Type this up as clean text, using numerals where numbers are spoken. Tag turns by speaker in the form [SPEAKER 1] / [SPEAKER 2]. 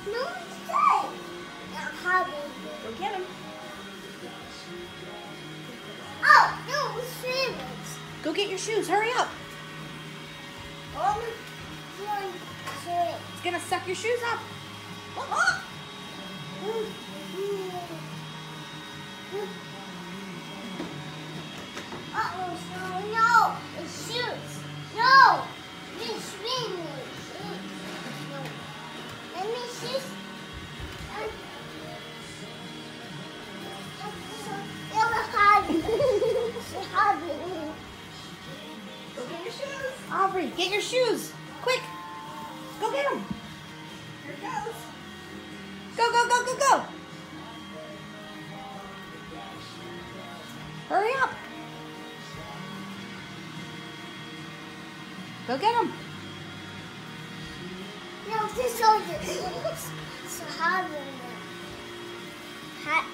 [SPEAKER 1] No, it's good.
[SPEAKER 2] Go get him.
[SPEAKER 1] Oh, no, it's favorites.
[SPEAKER 2] Go get your shoes. Hurry up. It's gonna suck your shoes up.
[SPEAKER 1] Uh-oh, so no, it's shoes. No, it's me. No. Let me see.
[SPEAKER 2] Go get your shoes. Aubrey, get your shoes. Quick. Go get them. Here it goes. Go, go, go, go, go. Hurry up. Go get them.
[SPEAKER 1] No, this is so hard. Hot.